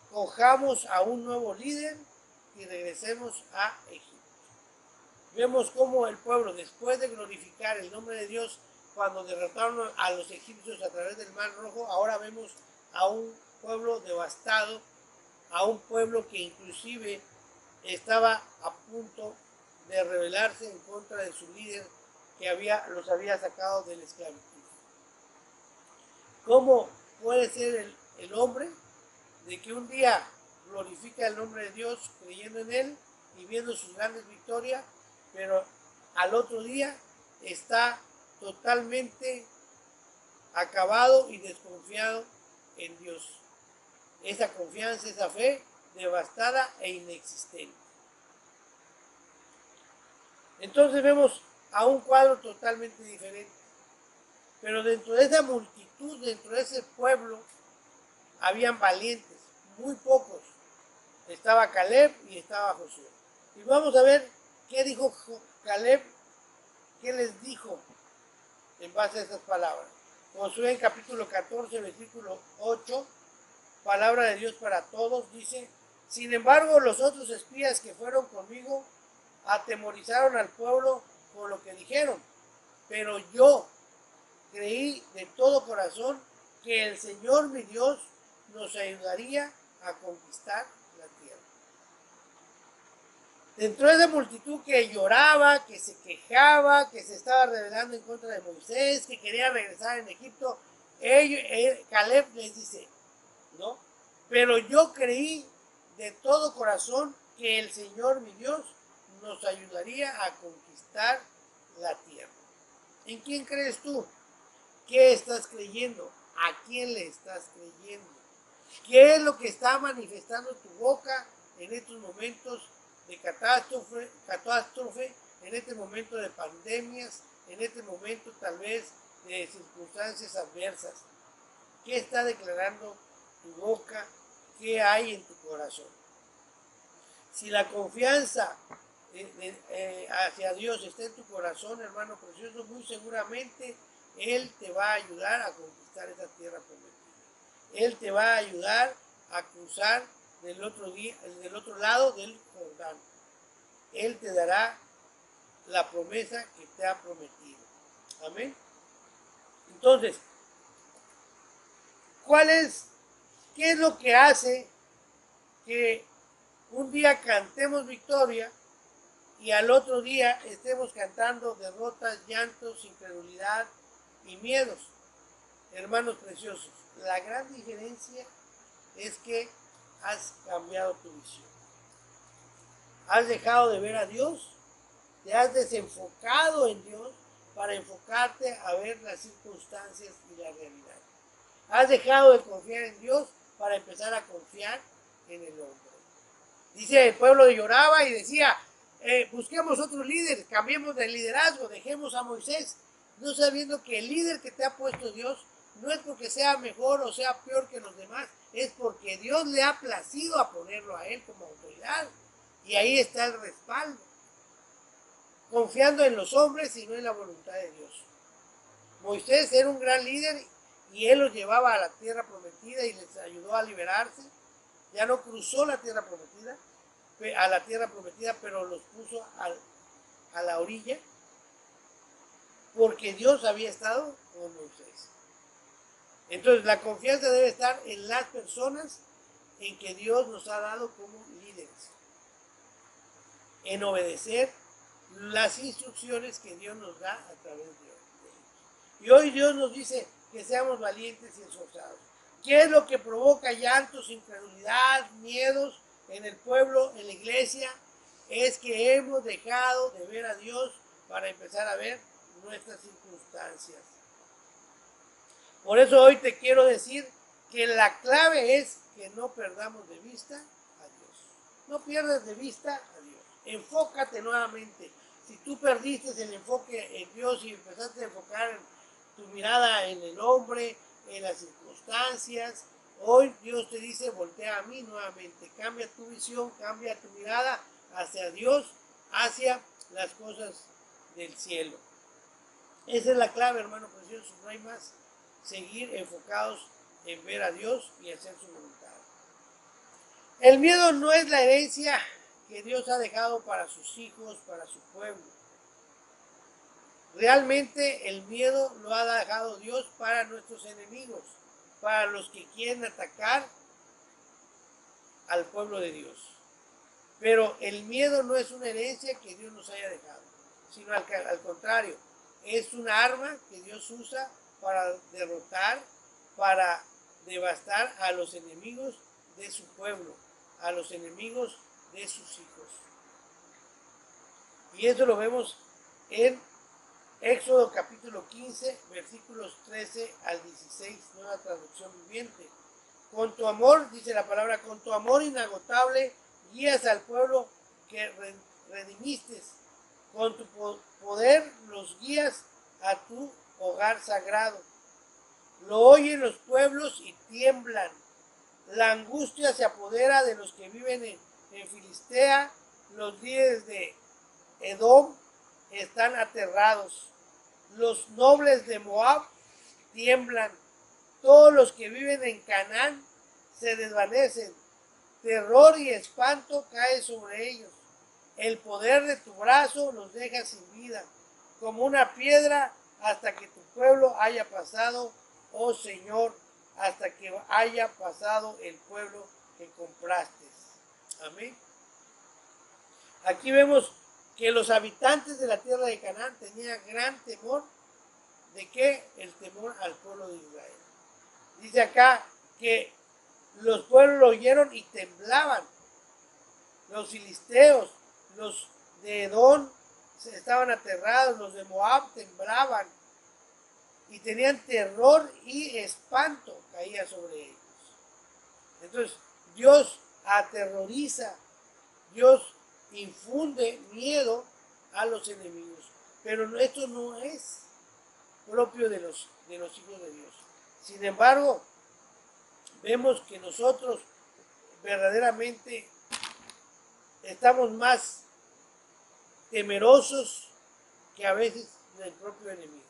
escojamos a un nuevo líder y regresemos a Egipto. Vemos cómo el pueblo, después de glorificar el nombre de Dios cuando derrotaron a los egipcios a través del Mar Rojo, ahora vemos a un pueblo devastado, a un pueblo que inclusive estaba a punto de rebelarse en contra de su líder que los había sacado de la esclavitud. ¿Cómo puede ser el hombre de que un día glorifica el nombre de Dios creyendo en Él y viendo sus grandes victorias, pero al otro día está totalmente acabado y desconfiado en Dios? Esa confianza, esa fe devastada e inexistente. Entonces vemos a un cuadro totalmente diferente. Pero dentro de esa multitud, dentro de ese pueblo, habían valientes, muy pocos. Estaba Caleb y estaba Josué. Y vamos a ver qué dijo Caleb, qué les dijo en base a esas palabras. Josué en capítulo 14, versículo 8, palabra de Dios para todos, dice: sin embargo, los otros espías que fueron conmigo atemorizaron al pueblo con lo que dijeron, pero yo creí de todo corazón que el Señor mi Dios nos ayudaría a conquistar la tierra. Dentro de esa multitud que lloraba, que se quejaba, que se estaba rebelando en contra de Moisés, que quería regresar en Egipto, Caleb les dice: no, pero yo creí de todo corazón que el Señor mi Dios nos ayudaría a conquistar la tierra. ¿En quién crees tú? ¿Qué estás creyendo? ¿A quién le estás creyendo? ¿Qué es lo que está manifestando tu boca en estos momentos de catástrofe, en este momento de pandemias, en este momento tal vez de circunstancias adversas? ¿Qué está declarando tu boca? ¿Qué hay en tu corazón? Si la confianza hacia Dios está en tu corazón, hermano precioso, muy seguramente Él te va a ayudar a conquistar esa tierra prometida. Él te va a ayudar a cruzar del otro lado del Jordán. Él te dará la promesa que te ha prometido. Amén. Entonces, ¿qué es lo que hace que un día cantemos victoria y al otro día estemos cantando derrotas, llantos, incredulidad y miedos? Hermanos preciosos, la gran diferencia es que has cambiado tu visión. Has dejado de ver a Dios, te has desenfocado en Dios para enfocarte a ver las circunstancias y la realidad. Has dejado de confiar en Dios para empezar a confiar en el hombre. Dice, el pueblo lloraba y decía: busquemos otro líder, cambiemos de liderazgo, dejemos a Moisés, no sabiendo que el líder que te ha puesto Dios no es porque sea mejor o sea peor que los demás, es porque Dios le ha placido a ponerlo a él como autoridad. Y ahí está el respaldo. Confiando en los hombres y no en la voluntad de Dios. Moisés era un gran líder y él los llevaba a la tierra prometida y les ayudó a liberarse. Ya no cruzó la tierra prometida, pero los puso a la orilla, porque Dios había estado con Moisés. Entonces la confianza debe estar en las personas en que Dios nos ha dado como líderes, en obedecer las instrucciones que Dios nos da a través de ellos. Y hoy Dios nos dice que seamos valientes y esforzados. ¿Qué es lo que provoca llantos, incredulidad, miedos en el pueblo, en la iglesia? Es que hemos dejado de ver a Dios para empezar a ver nuestras circunstancias. Por eso hoy te quiero decir que la clave es que no perdamos de vista a Dios. No pierdas de vista a Dios. Enfócate nuevamente. Si tú perdiste el enfoque en Dios y empezaste a enfocar tu mirada en el hombre, en las circunstancias, hoy Dios te dice: voltea a mí nuevamente, cambia tu visión, cambia tu mirada hacia Dios, hacia las cosas del cielo. Esa es la clave, hermano precioso, no hay más. Seguir enfocados en ver a Dios y hacer su voluntad. El miedo no es la herencia que Dios ha dejado para sus hijos, para su pueblo. Realmente el miedo lo ha dejado Dios para nuestros enemigos, para los que quieren atacar al pueblo de Dios. Pero el miedo no es una herencia que Dios nos haya dejado, sino al contrario, es una arma que Dios usa para derrotar, para devastar a los enemigos de su pueblo, a los enemigos de sus hijos. Y eso lo vemos en Éxodo capítulo 15, versículos 13 al 16, nueva traducción viviente. Con tu amor, dice la palabra, con tu amor inagotable guías al pueblo que redimiste Con tu poder los guías a tu hogar sagrado. Lo oyen los pueblos y tiemblan. La angustia se apodera de los que viven en Filistea. Los líderes de Edom están aterrados. Los nobles de Moab tiemblan. Todos los que viven en Canaán se desvanecen. Terror y espanto cae sobre ellos. El poder de tu brazo los deja sin vida, como una piedra, hasta que tu pueblo haya pasado, oh Señor, hasta que haya pasado el pueblo que compraste. Amén. Aquí vemos que los habitantes de la tierra de Canaán tenían gran temor. ¿De qué? El temor al pueblo de Israel. Dice acá que los pueblos lo oyeron y temblaban. Los filisteos, los de Edom estaban aterrados, los de Moab temblaban y tenían terror y espanto caía sobre ellos. Entonces Dios aterroriza, Dios infunde miedo a los enemigos, pero esto no es propio de los hijos de Dios. Sin embargo, vemos que nosotros verdaderamente estamos más temerosos que a veces del propio enemigo.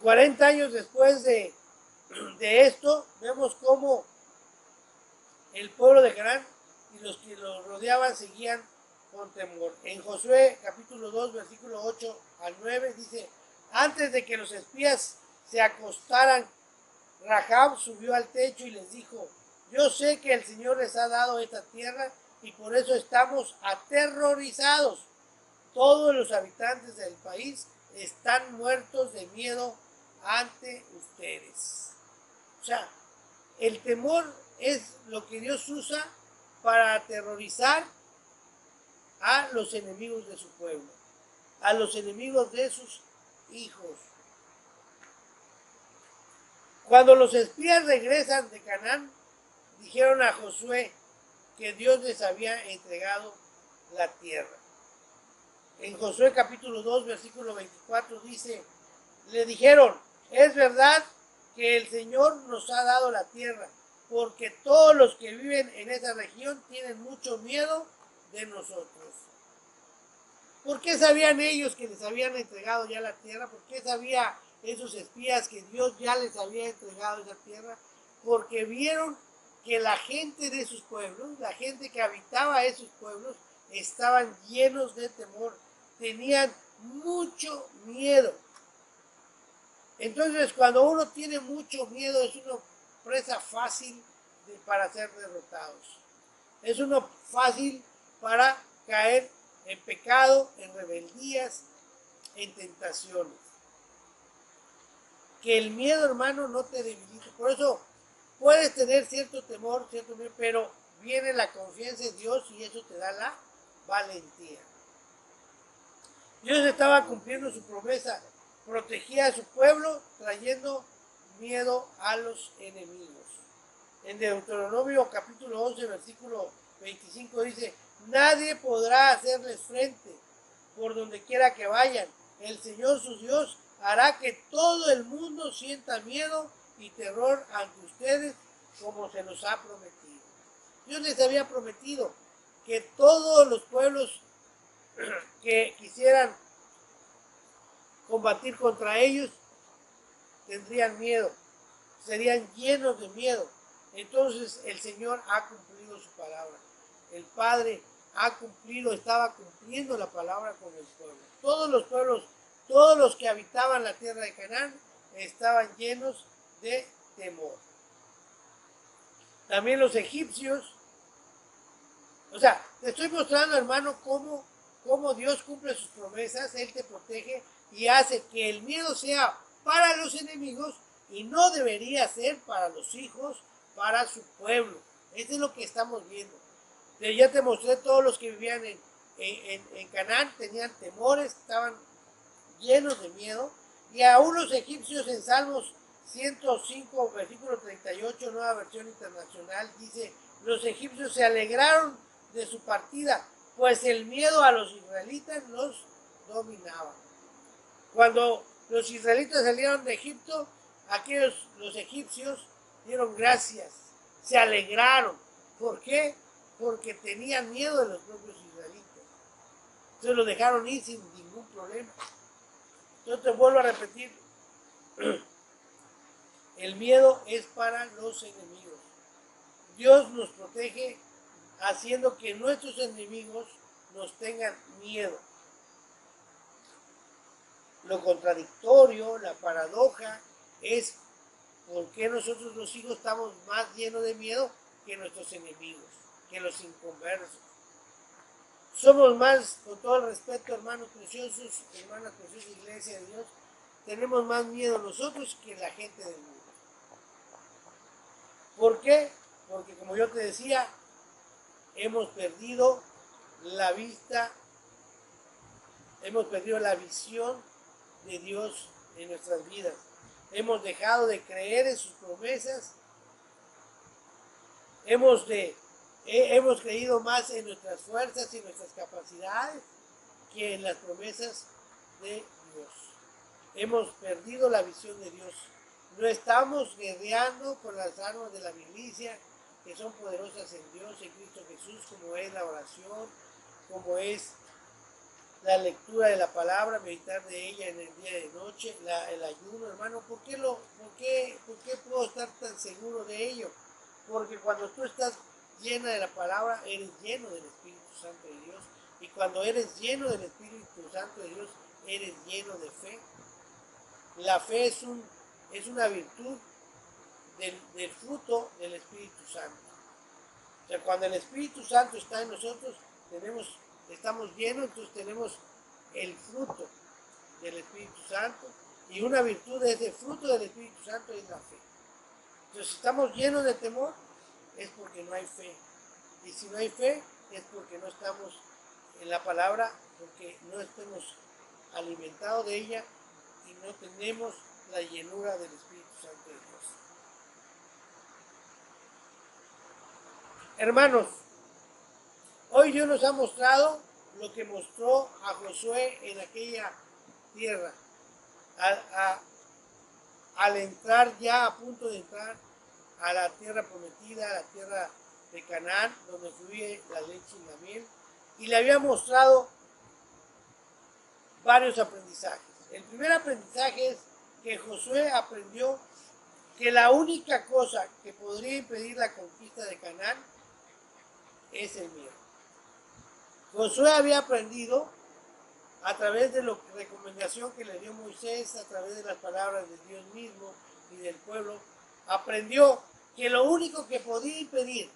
40 años después de esto, vemos cómo el pueblo de Canaán y los que lo rodeaban seguían con temor. En Josué capítulo 2, versículo 8 al 9 dice: antes de que los espías se acostaran, Rahab subió al techo y les dijo: yo sé que el Señor les ha dado esta tierra y por eso estamos aterrorizados. Todos los habitantes del país están muertos de miedo ante ustedes. O sea, el temor es lo que Dios usa para aterrorizar a los enemigos de su pueblo, a los enemigos de sus hijos. Cuando los espías regresan de Canaán, dijeron a Josué que Dios les había entregado la tierra. En Josué capítulo 2, versículo 24 dice: le dijeron, es verdad que el Señor nos ha dado la tierra, porque todos los que viven en esa región tienen mucho miedo de nosotros. ¿Por qué sabían ellos que les habían entregado ya la tierra? ¿Por qué sabían esos espías que Dios ya les había entregado esa tierra? Porque vieron que la gente de esos pueblos, la gente que habitaba esos pueblos, estaban llenos de temor, tenían mucho miedo. Entonces, cuando uno tiene mucho miedo, es una presa fácil para ser derrotados. Es uno fácil para caer en pecado, en rebeldías, en tentaciones. Que el miedo, hermano, no te debilite. Por eso puedes tener cierto temor, cierto miedo, pero viene la confianza en Dios y eso te da la valentía. Dios estaba cumpliendo su promesa, protegía a su pueblo, trayendo miedo a los enemigos. En Deuteronomio capítulo 11, versículo 25 dice: nadie podrá hacerles frente por donde quiera que vayan. El Señor su Dios hará que todo el mundo sienta miedo y terror ante ustedes, como se los ha prometido. Dios les había prometido que todos los pueblos que quisieran combatir contra ellos tendrían miedo, serían llenos de miedo. Entonces el Señor ha cumplido su palabra. El Padre ha cumplido, estaba cumpliendo la palabra con el pueblo. Todos los pueblos, todos los que habitaban la tierra de Canaán estaban llenos de temor. También los egipcios. O sea, te estoy mostrando, hermano, cómo Dios cumple sus promesas. Él te protege y hace que el miedo sea para los enemigos y no debería ser para los hijos, para su pueblo. Esto es lo que estamos viendo. Ya te mostré todos los que vivían en Canaán, tenían temores, estaban llenos de miedo. Y aún los egipcios, en Salmos 105, versículo 38, nueva versión internacional, dice: los egipcios se alegraron de su partida, pues el miedo a los israelitas los dominaba. Cuando los israelitas salieron de Egipto, los egipcios dieron gracias, se alegraron. ¿Por qué? Porque tenían miedo de los propios israelitas. Entonces los dejaron ir sin ningún problema. Entonces te vuelvo a repetir, el miedo es para los enemigos. Dios nos protege haciendo que nuestros enemigos nos tengan miedo. Lo contradictorio, la paradoja, es por qué nosotros los hijos estamos más llenos de miedo que nuestros enemigos, que los inconversos. Somos más, con todo el respeto, hermanos preciosos, hermanas preciosas, iglesia de Dios, tenemos más miedo nosotros que la gente del mundo. ¿Por qué? Porque como yo te decía, hemos perdido la vista, hemos perdido la visión de Dios en nuestras vidas. Hemos dejado de creer en sus promesas. Hemos creído más en nuestras fuerzas y en nuestras capacidades que en las promesas de Dios. Hemos perdido la visión de Dios. No estamos guerreando con las armas de la milicia que son poderosas en Dios, en Cristo Jesús, como es la oración, como es la lectura de la palabra, meditar de ella en el día y de noche, el ayuno, hermano. ¿Por qué puedo estar tan seguro de ello? Porque cuando tú estás llena de la palabra, eres lleno del Espíritu Santo de Dios. Y cuando eres lleno del Espíritu Santo de Dios, eres lleno de fe. La fe es una virtud del fruto del Espíritu Santo. O sea, cuando el Espíritu Santo está en nosotros, estamos llenos, entonces tenemos el fruto del Espíritu Santo, y una virtud de ese fruto del Espíritu Santo es la fe. Entonces, si estamos llenos de temor, es porque no hay fe. Y si no hay fe, es porque no estamos en la palabra, porque no estemos alimentados de ella y no tenemos la llenura del Espíritu Santo de Dios. Hermanos, hoy Dios nos ha mostrado lo que mostró a Josué en aquella tierra. Al entrar ya, a punto de entrar a la tierra prometida, a la tierra de Canaán, donde fluye la leche y la miel, y le había mostrado varios aprendizajes. El primer aprendizaje es que Josué aprendió que la única cosa que podría impedir la conquista de Canaán es el miedo. Josué había aprendido a través de la recomendación que le dio Moisés, a través de las palabras de Dios mismo y del pueblo, aprendió que lo único que podía impedir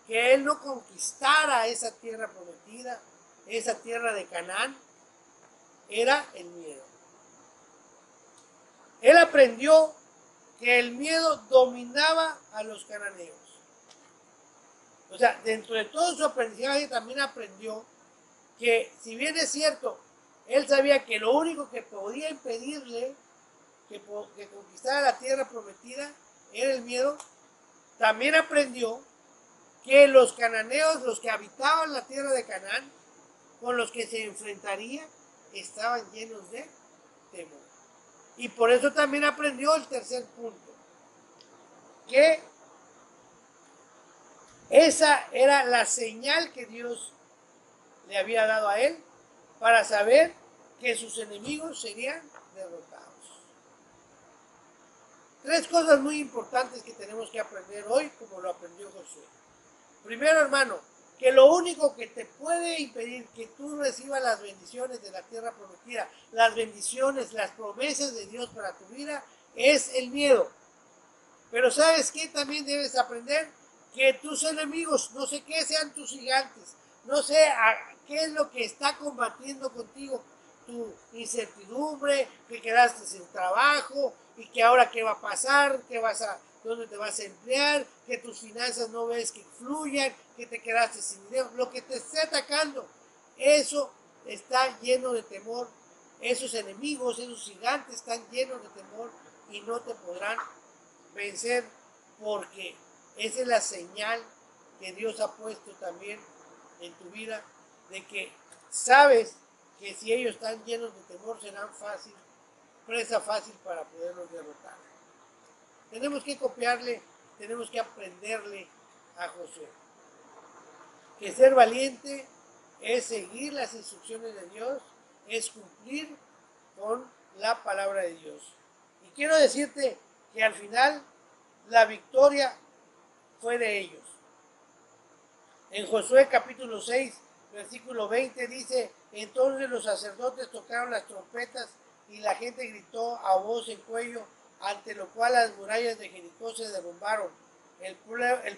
que él no conquistara esa tierra prometida, esa tierra de Canaán, era el miedo. Él aprendió que el miedo dominaba a los cananeos. O sea, dentro de todo su aprendizaje también aprendió que, si bien es cierto, él sabía que lo único que podía impedirle que conquistara la tierra prometida era el miedo, también aprendió que los cananeos, los que habitaban la tierra de Canaán, con los que se enfrentaría, estaban llenos de temor. Y por eso también aprendió el tercer punto, que esa era la señal que Dios le había dado a él para saber que sus enemigos serían derrotados. Tres cosas muy importantes que tenemos que aprender hoy, como lo aprendió Josué. Primero, hermano, que lo único que te puede impedir que tú recibas las bendiciones de la tierra prometida, las bendiciones, las promesas de Dios para tu vida, es el miedo. Pero ¿sabes qué? También debes aprender que tus enemigos, no sé qué sean tus gigantes, no sé qué es lo que está combatiendo contigo, tu incertidumbre, que quedaste sin trabajo y que ahora qué va a pasar, dónde te vas a emplear, que tus finanzas no ves que fluyan, que te quedaste sin dinero, lo que te esté atacando, eso está lleno de temor. Esos enemigos, esos gigantes están llenos de temor y no te podrán vencer, porque esa es la señal que Dios ha puesto también en tu vida de que sabes que si ellos están llenos de temor serán presa fácil para poderlos derrotar. Tenemos que copiarle, tenemos que aprenderle a Josué. Que ser valiente es seguir las instrucciones de Dios, es cumplir con la palabra de Dios. Y quiero decirte que al final la victoria fue de ellos. En Josué capítulo 6, versículo 20 dice: entonces los sacerdotes tocaron las trompetas y la gente gritó a voz en cuello, ante lo cual las murallas de Jericó se derrumbaron. El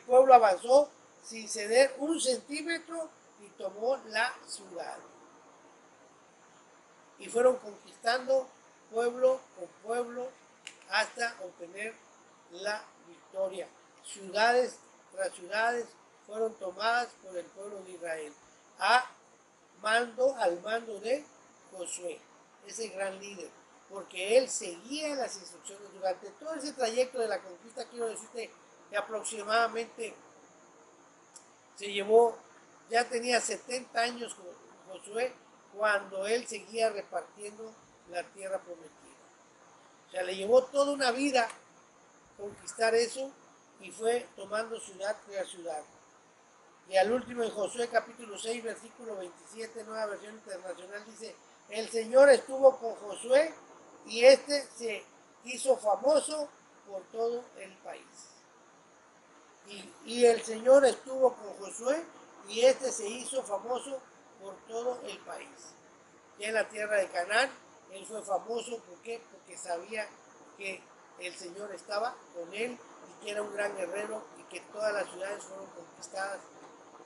pueblo avanzó sin ceder un centímetro y tomó la ciudad. Y fueron conquistando pueblo con pueblo hasta obtener la victoria. Ciudades tras ciudades fueron tomadas por el pueblo de Israel al mando de Josué, ese gran líder, porque él seguía las instrucciones. Durante todo ese trayecto de la conquista, quiero decirte que aproximadamente ya tenía 70 años Josué cuando él seguía repartiendo la tierra prometida. O sea, le llevó toda una vida conquistar eso y fue tomando ciudad tras ciudad. Y al último, en Josué capítulo 6, versículo 27, nueva versión internacional, dice: el Señor estuvo con Josué y este se hizo famoso por todo el país. Y el Señor estuvo con Josué y este se hizo famoso por todo el país. Y en la tierra de Canaán, él fue famoso, ¿por qué? Porque sabía que el Señor estaba con él y que era un gran guerrero y que todas las ciudades fueron conquistadas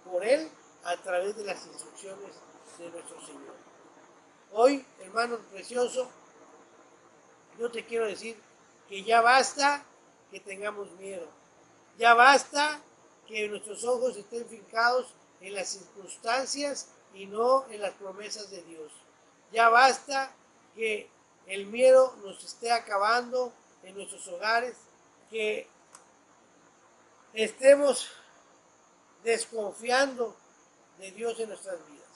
por él a través de las instrucciones de nuestro Señor. Hoy, hermano precioso, yo te quiero decir que ya basta que tengamos miedo. Ya basta que nuestros ojos estén fincados en las circunstancias y no en las promesas de Dios. Ya basta que el miedo nos esté acabando en nuestros hogares, que estemos desconfiando de Dios en nuestras vidas.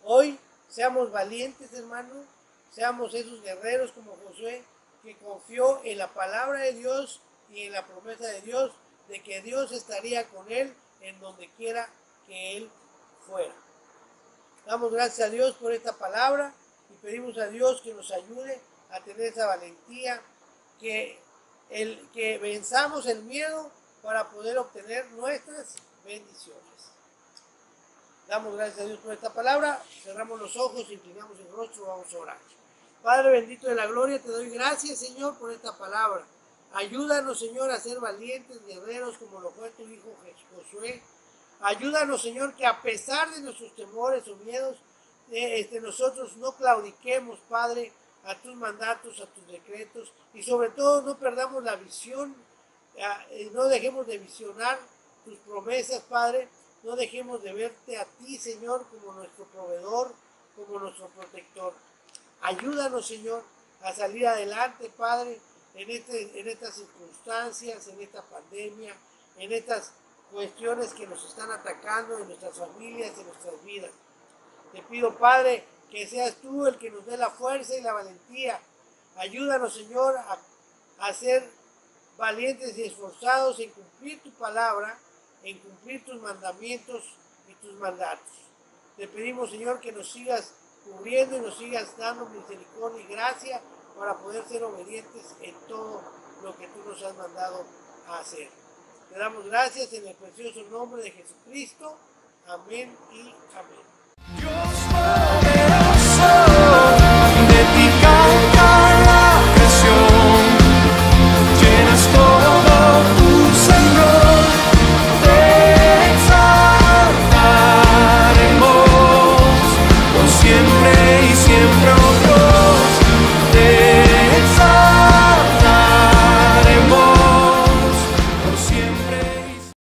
Hoy seamos valientes, hermanos, seamos esos guerreros como Josué, que confió en la palabra de Dios y en la promesa de Dios, de que Dios estaría con él en donde quiera que él fuera. Damos gracias a Dios por esta palabra y pedimos a Dios que nos ayude a tener esa valentía, que venzamos el miedo para poder obtener nuestras bendiciones. Damos gracias a Dios por esta palabra, cerramos los ojos, inclinamos el rostro, vamos a orar. Padre bendito de la gloria, te doy gracias, Señor, por esta palabra. Ayúdanos, Señor, a ser valientes guerreros como lo fue tu hijo Josué. Ayúdanos, Señor, que a pesar de nuestros temores o miedos, nosotros no claudiquemos, Padre, a tus mandatos, a tus decretos, y sobre todo no perdamos la visión, no dejemos de visionar tus promesas, Padre. No dejemos de verte a ti, Señor, como nuestro proveedor, como nuestro protector. Ayúdanos, Señor, a salir adelante, Padre, en estas circunstancias, en esta pandemia, en estas cuestiones que nos están atacando en nuestras familias, en nuestras vidas. Te pido, Padre, que seas tú el que nos dé la fuerza y la valentía. Ayúdanos, Señor, a ser valientes y esforzados en cumplir tu palabra, en cumplir tus mandamientos y tus mandatos. Te pedimos, Señor, que nos sigas cubriendo y nos sigas dando misericordia y gracia para poder ser obedientes en todo lo que tú nos has mandado a hacer. Te damos gracias en el precioso nombre de Jesucristo. Amén y amén.